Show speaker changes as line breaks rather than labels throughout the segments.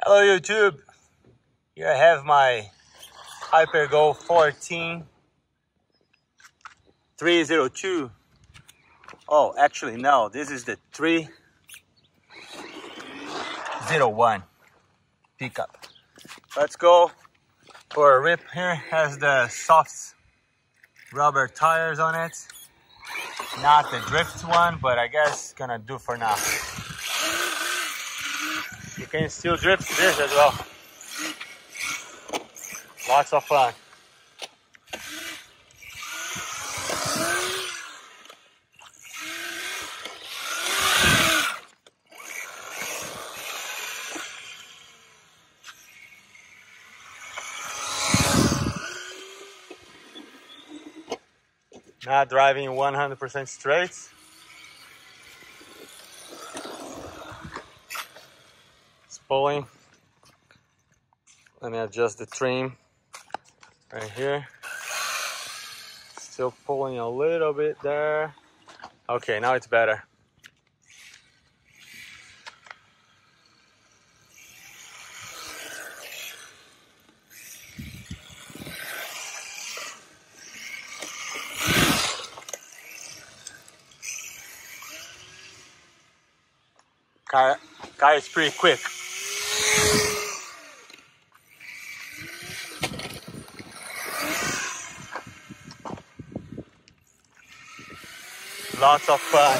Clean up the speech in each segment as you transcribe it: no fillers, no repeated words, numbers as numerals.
Hello YouTube, here I have my Hypergo 14302. Oh, actually no, this is the 301 pickup. Let's go for a rip here. Has the soft rubber tires on it, not the drift one, but I guess gonna do for now. You can still drift this as well. Lots of fun. Not driving 100% straight. It's pulling. Let me adjust the trim right here. Still pulling a little bit there. Okay, now it's better. Car is pretty quick. Lots of fun.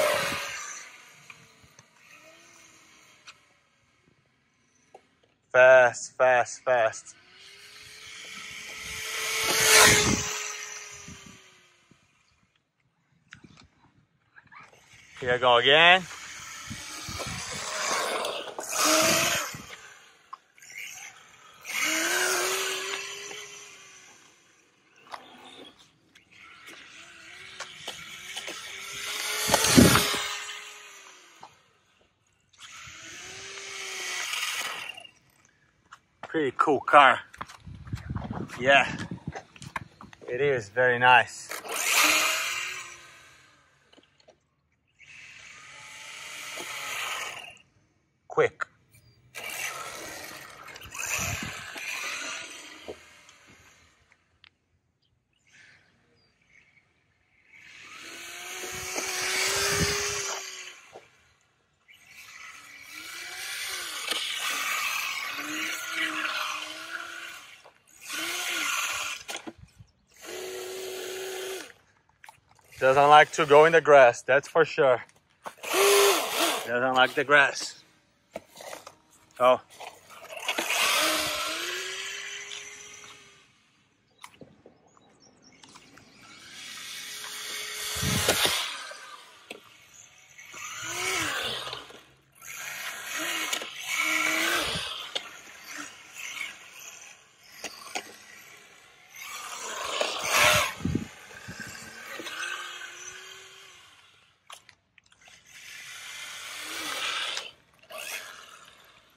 Fast, fast, fast. Here I go again. Pretty cool car. Yeah, it is very nice. Quick. Doesn't like to go in the grass, that's for sure. Doesn't like the grass. Oh.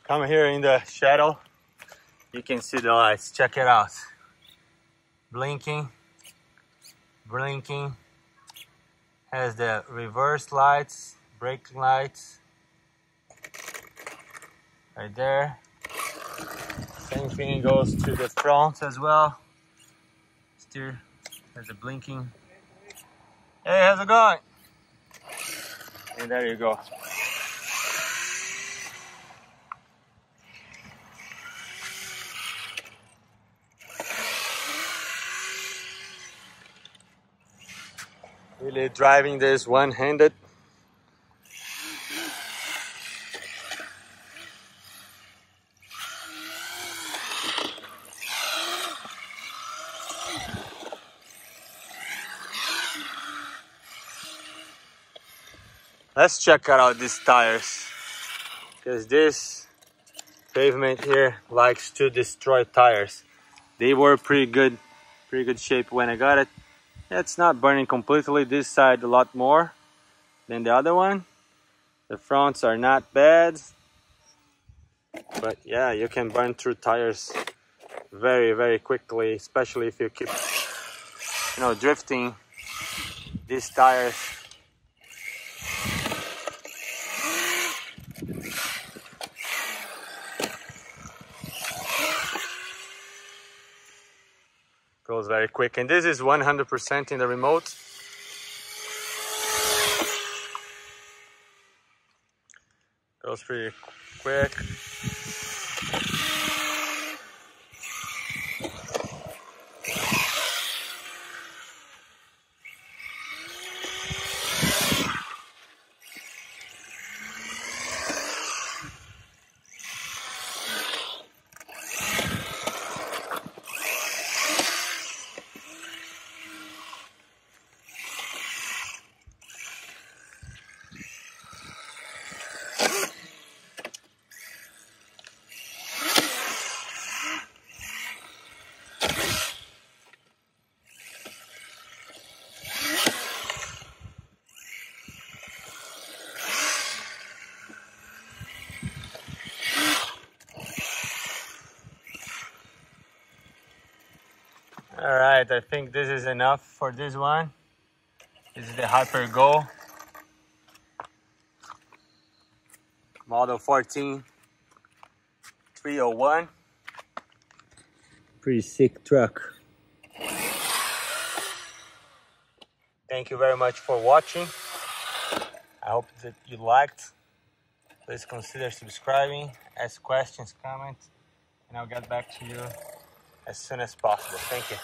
Come here in the shadow, you can see the lights. Check it out. Blinking, blinking. Has the reverse lights, brake lights. Right there. Same thing goes to the front as well. Steer has the blinking. Hey, how's it going? And there you go. Really driving this one-handed. Let's check out these tires, because this pavement here likes to destroy tires. They were pretty good shape when I got it. It's not burning completely. This side a lot more than the other one. The fronts are not bad, but yeah, you can burn through tires very quickly, especially if you keep drifting these tires. Goes very quick, and this is 100% in the remote. Goes pretty quick. All right, I think this is enough for this one. This is the Hyper Go model 14301. Pretty sick truck. Thank you very much for watching. I hope that you liked. Please consider subscribing, ask questions, comment, and I'll get back to you as soon as possible. Thank you.